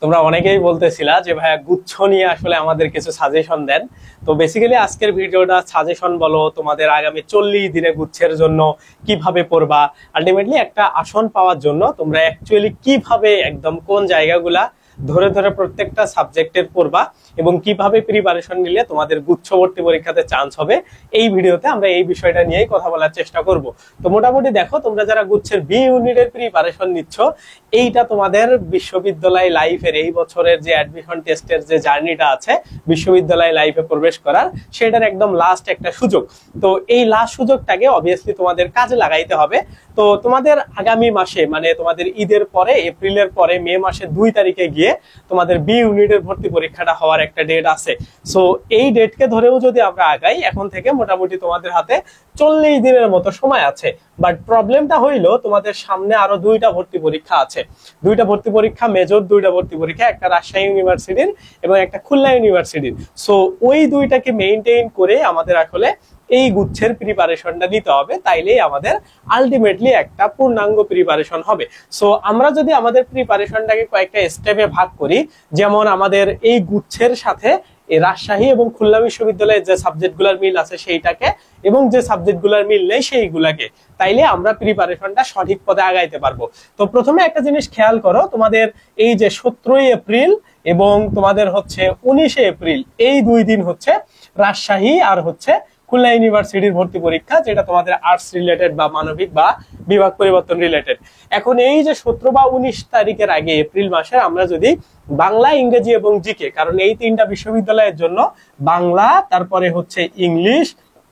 তোমরা অনেকেই বলতেছিলা যে ভাইয়া গুচ্ছ নিয়ে আসলে আমাদের কিছু সাজেশন দেন। তো বেসিক্যালি আজকের ভিডিওটা সাজেশন বলো, তোমাদের আগামী 40 দিনে গুচ্ছের জন্য কিভাবে পড়বা, আলটিমেটলি একটা আসন পাওয়ার জন্য তোমরা অ্যাকচুয়ালি কিভাবে একদম কোন জায়গাগুলা ধরে ধরে প্রত্যেকটা সাবজেক্টের পড়বা এবং কিভাবে প্রিপারেশন নিলে তোমাদের গুচ্ছবর্তী পরীক্ষাতে চান্স হবে, এই ভিডিওতে আমরা এই বিষয়টা নিয়েই কথা বলার চেষ্টা করব। তো মোটামুটি দেখো, তোমরা যারা গুচ্ছের বি ইউনিটের প্রিপারেশন নিচ্ছ, এইটা তোমাদের বিশ্ববিদ্যালয় লাইফের এই বছরের যে অ্যাডমিশন টেস্টের যে জার্নিটা আছে বিশ্ববিদ্যালয় লাইফে প্রবেশ করার, সেটার একদম লাস্ট একটা সুযোগ। তো এই লাস্ট সুযোগটাকে অবভিয়াসলি তোমাদের কাজে লাগাইতে হবে। তো তোমাদের আগামী মাসে, মানে তোমাদের ঈদের পরে, এপ্রিলের পরে মে মাসে 2 তারিখে গিয়ে তোমাদের বি ইউনিটের ভর্তি পরীক্ষাটা হওয়ার একটা ডেট আছে। সো এই ডেটকে ধরেও যদি আমরা আগাই, এখন থেকে মোটামুটি তোমাদের হাতে 40 দিনের মতো সময় আছে। বাট প্রবলেমটা হইলো, তোমাদের সামনে আরো 2টা ভর্তি পরীক্ষা আছে। 2টা ভর্তি পরীক্ষা, মেজর 2টা ভর্তি পরীক্ষা, একটা রাজশাহী ইউনিভার্সিটির এবং একটা খুলনা ইউনিভার্সিটির। সো ওই 2টাকে মেইনটেইন করে আমাদের আসলে এই গুচ্ছের প্রিপারেশনটা নিতে হবে, তাইলেই আমাদের আলটিমেটলি একটা পূর্ণাঙ্গ প্রিপারেশন হবে। সো আমরা যদি আমাদের প্রিপারেশনটাকে কয়েকটা স্টেপে ভাগ করি, যেমন আমাদের এই গুচ্ছের সাথে এই রাজশাহী এবং খুলনা বিশ্ববিদ্যালয়ের যে সাবজেক্টগুলোর মিল আছে সেইটাকে, এবং যে সাবজেক্টগুলোর মিল নেই সেইগুলাকে, তাইলে আমরা প্রিপারেশনটা সঠিক পথে আগাইতে পারবো। তো প্রথমে একটা জিনিস খেয়াল করো, তোমাদের এই যে 17 এপ্রিল এবং তোমাদের হচ্ছে 19 এপ্রিল, এই 2 দিন হচ্ছে রাজশাহী আর হচ্ছে খুলনা ইউনিভার্সিটির ভর্তি পরীক্ষা, যেটা তোমাদের আর্টস রিলেটেড বা মানবিক বা বিভাগ পরিবর্তন রিলেটেড। এখন এই যে 17 বা 19 তারিখের আগে এপ্রিল মাসে আমরা যদি বাংলা, ইংরেজি এবং জিকে, কারণ এই 3টা বিশ্ববিদ্যালয়ের জন্য বাংলা, তারপরে হচ্ছে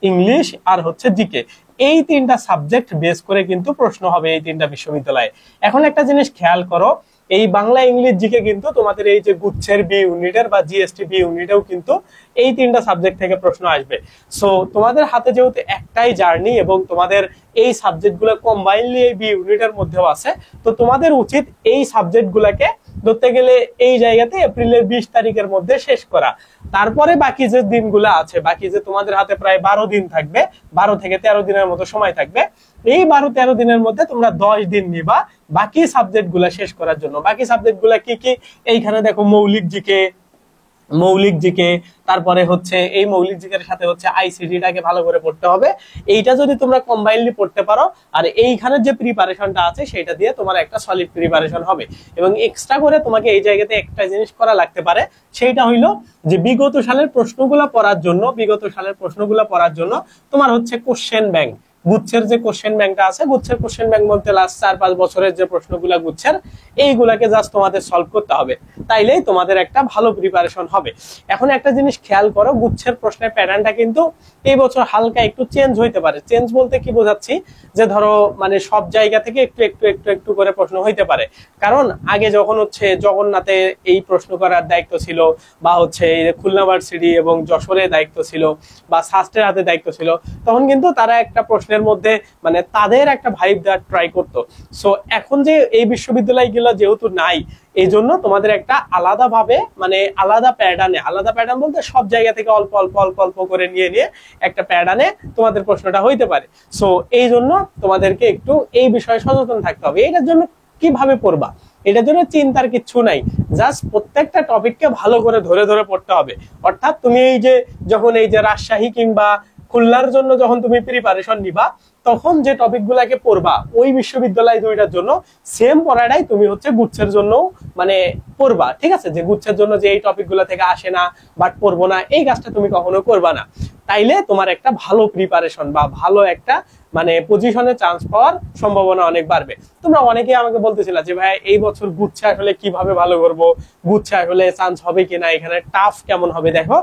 ইংলিশ আর হচ্ছে জিকে, এই 3টা সাবজেক্ট বেস করে কিন্তু প্রশ্ন হবে এই 3টা বিশ্ববিদ্যালয়ে। এখন একটা জিনিস খেয়াল করো, এই বাংলা, ইংলিশ, জিকে কিন্তু তোমাদের এই যে গুচ্ছের বি ইউনিটের বা জিএসটি বি ইউনিটেও কিন্তু এই 3টা সাবজেক্ট থেকে প্রশ্ন আসবে। সো তোমাদের হাতে যেহেতু একটাই জার্নি এবং তোমাদের এই সাবজেক্টগুলো কম্বাইনলি এই বি ইউনিটের মধ্যেও আছে, তো তোমাদের উচিত এই সাবজেক্টগুলোকে ধরতে গেলে এই জায়গাতে এপ্রিলের 20 তারিখের মধ্যে শেষ করা। তারপরে বাকি যে দিনগুলো আছে, বাকি যে তোমাদের হাতে প্রায় 12 দিন থাকবে, 12 থেকে 13 দিনের মতো সময় থাকবে, এই 12-13 দিনের মধ্যে তোমরা 10 দিন নিবা বাকি সাবজেক্ট গুলা শেষ করার জন্য। বাকি সাবজেক্ট গুলা কি কি? এইখানে দেখো, মৌলিক জিকে, তারপরে হচ্ছে এই মৌলিক জিকের সাথে হচ্ছে আইসিটিটাকে ভালো করে পড়তে হবে। এইটা যদি তোমরা কম্বাইনলি পড়তে পারো, আর এইখানের যে প্রিপারেশনটা আছে সেটা দিয়ে তোমার একটা সলিড প্রিপারেশন হবে। এবং এক্সট্রা করে তোমাকে এই জায়গাতে একটা জিনিস করা লাগতে পারে, সেইটা হইলো যে বিগত সালের প্রশ্নগুলো পড়ার জন্য তোমার হচ্ছে কোশ্চেন ব্যাংক, গুচ্ছের যে কোশ্চেন ব্যাংকটা আছে, গুচ্ছের কোশ্চেন ব্যাংক বলতে লাস্ট 4-5 বছরের যে প্রশ্নগুলা গুচ্ছের, এইগুলাকে জাস্ট তোমাদের সলভ করতে হবে, তাইলেই তোমাদের একটা ভালো প্রিপারেশন হবে। এখন একটা জিনিস খেয়াল করো, গুচ্ছের প্রশ্নের প্যাটার্নটা কিন্তু এই বছর হালকা একটু চেঞ্জ হইতে পারে। চেঞ্জ বলতে কি বোঝাচ্ছি, যে ধরো মানে সব জায়গা থেকে একটু একটু একটু একটু করে প্রশ্ন হইতে পারে। কারণ আগে যখন হচ্ছে জগন্নাথে এই প্রশ্ন করার দায়িত্ব ছিল, বা হচ্ছে খুলনা ভার্সিটি এবং যশোরে দায়িত্ব ছিল, বা শাস্ত্রের হাতে দায়িত্ব ছিল, তখন কিন্তু তারা একটা প্রশ্নের মধ্যে মানে তাদের একটা ভাইব দেওয়ার ট্রাই করতো। সো এখন যে এই বিশ্ববিদ্যালয়গুলো যেহেতু নাই, এই জন্য তোমাদের একটা আলাদা ভাবে, মানে আলাদা প্যাটার্ন বলতে সব জায়গা থেকে অল্প অল্প অল্প অল্প করে নিয়ে একটা প্যাটার্নে তোমাদের প্রশ্নটা হইতে পারে। সো এই জন্য তোমাদেরকে একটু এই বিষয়ে সচেতন থাকতে হবে। এটার জন্য কিভাবে পড়বা, এটার জন্য চিন্তার কিচ্ছু নাই, জাস্ট প্রত্যেকটা টপিককে ভালো করে ধরে ধরে পড়তে হবে। অর্থাৎ তুমি এই যে যখন এই যে রাজশাহী কিংবা খুলনার জন্য যখন তুমি প্রিপারেশন নিবা, তখন যে টপিক গুলাকে পড়বা ওই বিশ্ববিদ্যালয় 2টার জন্য সেম পড়াটাই তুমি হচ্ছে গুচ্ছের জন্য মানে পড়বা। ঠিক আছে, যে গুচ্ছের জন্য যে এই টপিক গুলা থেকে আসে না বাট পড়বো না, এই কাজটা তুমি কখনো করবা না। তাইলে তোমার একটা ভালো প্রিপারেশন বা ভালো একটা মানে পজিশনে চান্স পাওয়ার সম্ভাবনা অনেক বাড়বে। তোমরা অনেকেই আমাকে বলতেছিলা যে ভাই এই বছর গুচ্ছে আসলে কিভাবে ভালো করব, গুচ্ছে আসলে চান্স হবে কিনা, এখানে টাফ কেমন হবে। দেখো,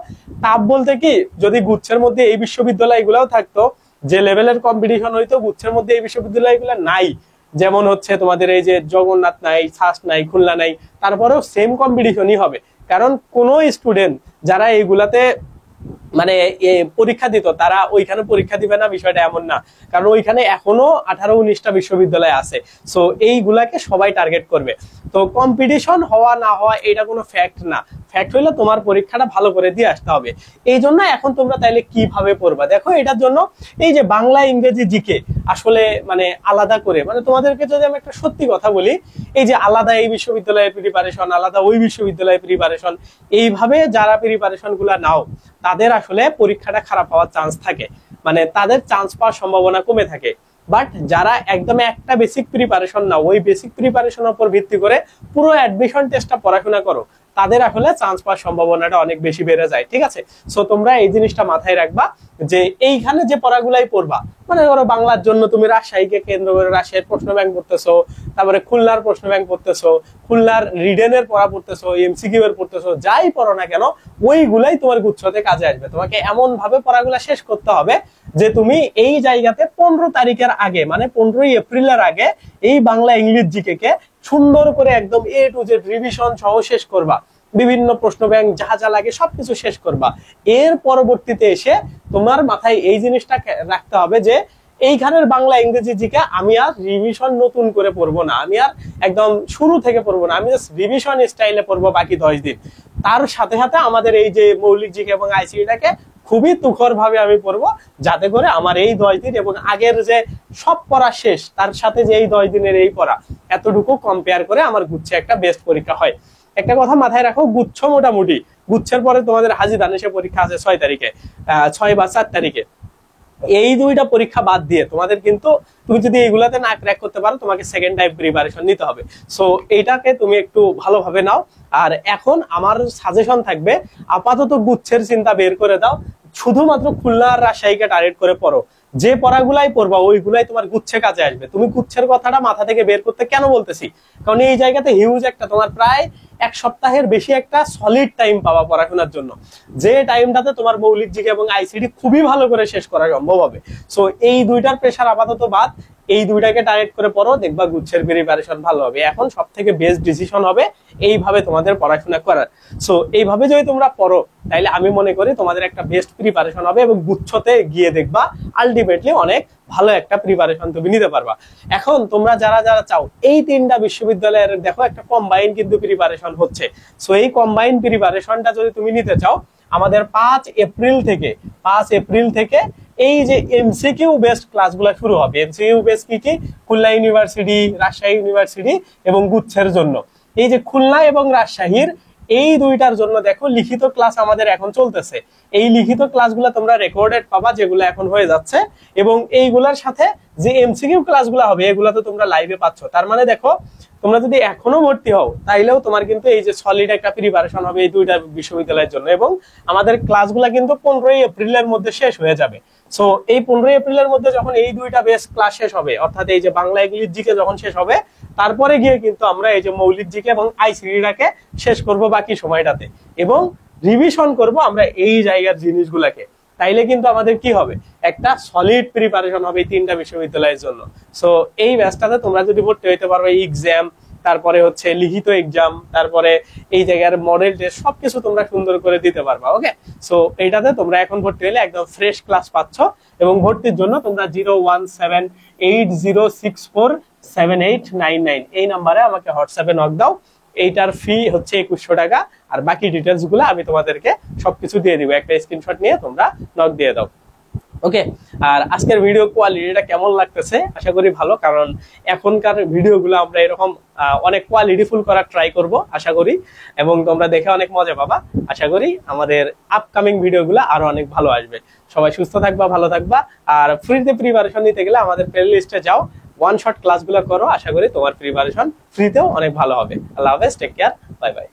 টাফ বলতে কি, যদি গুচ্ছের মধ্যে এই বিশ্ববিদ্যালয়গুলোও থাকতো, যে লেভেলের কম্পিটিশন হইতো, গুচ্ছের মধ্যে এই বিশ্ববিদ্যালয়গুলো নাই, যেমন হচ্ছে তোমাদের এই যে জগন্নাথ নাই, শাস নাই, খুলনা নাই, তারপরেও সেম কম্পিটিশনই হবে। কারণ কোন স্টুডেন্ট যারা এইগুলাতে মানে পরীক্ষা দিত তারা ওইখানে পরীক্ষা দিবে না, বিষয়টা এমন না। কারণ ওইখানে এখনো 18-19টা বিশ্ববিদ্যালয় আছে। সো এইগুলাকে সবাই টার্গেট করবে। তো কম্পিটিশন হওয়া না হওয়া এটা কোনো ফ্যাক্ট না। ফ্যাক্ট হইলো তোমার পরীক্ষাটা ভালো করে দিয়ে আসতে হবে। এই জন্য এখন তোমরা তাইলে কিভাবে পড়বা দেখো, এটার জন্য এই যে বাংলা ইংরেজি জিকে আসলে মানে আলাদা করে, মানে তোমাদেরকে যদি আমি একটা সত্যি কথা বলি, এই যে আলাদা এই বিশ্ববিদ্যালয়ের প্রিপারেশন, আলাদা ওই বিশ্ববিদ্যালয়ের প্রিপারেশন, এইভাবে যারা প্রিপারেশন গুলা নাও তাদের আসলে পরীক্ষাটা খারাপ হওয়ার চান্স থাকে, মানে তাদের চান্স পাওয়ার সম্ভাবনা কমে থাকে। বাট যারা একদম একটা বেসিক প্রিপারেশন নাও, ওই বেসিক প্রিপারেশনের উপর ভিত্তি করে পুরো অ্যাডমিশন টেস্টটা পড়াশোনা করো, তাদের আসলে চান্স পাওয়ার সম্ভাবনাটা অনেক বেশি বেড়ে যায়। ঠিক আছে, সো তোমরা এই জিনিসটা মাথায় রাখবা যে এইখানে যে পড়াগুলাই পড়বা, মানে ধরো বাংলার জন্য তুমি রাজশাহীকে কেন্দ্র করে রাজশাহীর প্রশ্ন ব্যাংক পড়তেছো, তারপরে খুলনার প্রশ্ন ব্যাংক পড়তেছো, খুলনার রিডেনের পড়া পড়তেছো, এমসিকিউ এর পড়তেছো, যাই পড়ো না কেন ওইগুলাই তোমার গুচ্ছতে কাজে আসবে। তোমাকে এমন ভাবে পড়াগুলা শেষ করতে হবে যে তুমি এই জায়গাতে 15 তারিখের আগে, মানে 15ই এপ্রিলের আগে এই বাংলা ইংলিশ জিকে কে সুন্দর করে একদম এ টু জেড রিভিশন সহ শেষ করবা, বিভিন্ন প্রশ্ন ব্যাংক যা যা লাগে সবকিছু শেষ করবা। এর পরবর্তীতে এসে তোমার মাথায় এই জিনিসটা রাখতে হবে যে এইখানের বাংলা ইংরেজি জিকে আমি আর রিভিশন নতুন করে পড়বো না, আমি আর একদম শুরু থেকে পড়বো না, আমি জাস্ট রিভিশন স্টাইলে পড়বো বাকি 10 দিন। তার সাথে সাথে আমাদের এই যে মৌলিক জিকে এবং আইসিটিটাকে খুবই তুখর ভাবে আমি পড়বো, যাতে করে আমার এই 10 দিন এবং আগের যে সব পড়া শেষ তার সাথে যে এই 10 দিনের এই পড়া এতটুকু কম্পেয়ার করে আমার গুচ্ছে একটা বেস্ট পরীক্ষা হয়। একটা কথা মাথায় রাখো, গুচ্ছ মোটামুটি গুচ্ছের পরে তোমাদের হাজি দানেশে পরীক্ষা আছে 6 তারিখে, 6 বা 7 তারিখে। এই দুইটা পরীক্ষা বাদ দিয়ে তোমাদের কিন্তু, তুমি যদি এইগুলাতে না ক্র্যাক করতে পারো তোমাকে সেকেন্ড টাইম প্রিপারেশন নিতে হবে। সো এইটাকে তুমি একটু ভালোভাবে নাও। আর এখন আমার সাজেশন থাকবে, আপাতত গুচ্ছের চিন্তা বের করে দাও, শুধুমাত্র খুলনা আর রাজশাহীকে টার্গেট করে পড়ো। যে পড়াগুলাই পড়বা ওইগুলাই তোমার গুচ্ছে কাজে আসবে। তুমি গুচ্ছের কথাটা মাথা থেকে বের করতে কেন বলতেছি, কারণ এই জায়গাতে হিউজ একটা, তোমার প্রায় 1 সপ্তাহের বেশি একটা সলিড টাইম পাবা পড়াশোনার জন্য, যে টাইমটাতে তোমার মৌলিক জিকে এবং আইসিটি খুবই ভালো করে শেষ করা সম্ভব হবে। সো এই দুইটার প্রেশার আপাতত বাদ, এই দুইটাকে টার্গেট করে পড়ো, দেখবা গুচ্ছের প্রিপারেশন ভালো হবে। এখন সব থেকে বেস্ট ডিসিশন হবে এইভাবে তোমাদের পড়াশোনা করার। সো এইভাবে যদি তোমরা পড়ো তাইলে আমি মনে করি তোমাদের একটা বেস্ট প্রিপারেশন হবে এবং গুচ্ছতে গিয়ে দেখবা আলটিমেটলি অনেক ভালো একটা প্রিপারেশন তুমি নিতে পারবা। এখন তোমরা যারা যারা চাও এই 3টা বিশ্ববিদ্যালয়ের দেখো একটা কম্বাইন কিন্তু প্রিপারেশন হচ্ছে, সো এই কম্বাইন প্রিপারেশনটা যদি তুমি নিতে চাও, আমাদের 5 এপ্রিল থেকে এই যে এমসিকিউ বেসড ক্লাসগুলো শুরু হবে। এমসিকিউ বেস কি কি? খুলনা ইউনিভার্সিটি, রাজশাহী ইউনিভার্সিটি এবং গুচ্ছের জন্য। এই যে খুলনা এবং রাজশাহীর এই দুইটার জন্য দেখো লিখিত ক্লাস আমাদের এখন চলতেছে। এই লিখিত ক্লাসগুলো তোমরা রেকর্ডেড পাবা, যেগুলো এখন হয়ে যাচ্ছে, এবং এইগুলার সাথে যে এমসিকিউ ক্লাসগুলো হবে এগুলো তো তোমরা লাইভে পাচ্ছ। তার মানে দেখো তোমরা যদি এখনো ভর্তি হও তাইলেও তোমার কিন্তু এই যে সলিড একটা প্রিপারেশন হবে এই দুইটা বিশ্ববিদ্যালয়ের জন্য। এবং আমাদের ক্লাসগুলো কিন্তু 15ই এপ্রিলের মধ্যে শেষ হয়ে যাবে। সো এই 15ই এপ্রিলের মধ্যে যখন এই দুইটা বেস ক্লাস শেষ হবে, অর্থাৎ এই যে বাংলা ইংলিশ জিকে যখন শেষ হবে, তারপরে গিয়ে কিন্তু আমরা এই যে মৌলিক জিকে এবং আইসিটিটাকে শেষ করব বাকি সময়টাতে, এবং রিভিশন করব আমরা এই জায়গার জিনিসগুলাকে। তাইলে কিন্তু আমাদের কি হবে, একটা সলিড প্রিপারেশন হবে এই 3টা বিশ্ববিদ্যালয়ের জন্য। সো এই ব্যাচটাতে তোমরা যদি ভর্তি হইতে পারো, এক্সাম, তারপরে হচ্ছে লিখিত এক্সাম, তারপরে এই জায়গার মডেল টেস্ট, সবকিছু তোমরা সুন্দর করে দিতে পারবা। ওকে, সো এইটাতে তোমরা এখন ভর্তি হলে একদম ফ্রেশ ক্লাস পাচ্ছ। এবং ভর্তির জন্য তোমরা 01780647899 এই নাম্বারে আমাকে হোয়াটসঅ্যাপে নক দাও। এইটার ফি হচ্ছে 2100 টাকা, আর বাকি ডিটেলস গুলো আমি তোমাদেরকে সবকিছু দিয়ে দিব। একটা স্ক্রিনশট নিয়ে তোমরা নক দিয়ে দাও। ওকে, আর আজকের ভিডিও কোয়ালিটিটা কেমন লাগতেছে? আশা করি ভালো, কারণ এখনকার ভিডিওগুলো আমরা এরকম অনেক কোয়ালিটিফুল করার ট্রাই করব আশা করি, এবং তোমরা দেখে অনেক মজা পাবা। আশা করি আমাদের আপকামিং ভিডিওগুলো আরো অনেক ভালো আসবে। সবাই সুস্থ থাকবা, ভালো থাকবা, আর ফ্রিতে প্রিপারেশন নিতে গেলে আমাদের প্লে লিস্টে যাও, ওয়ান শট ক্লাসগুলো করো। আশা করি তোমার প্রিপারেশন ফ্রিতেও অনেক ভালো হবে। আল্লাহ হাফেজ, টেক কেয়ার, বাই বাই।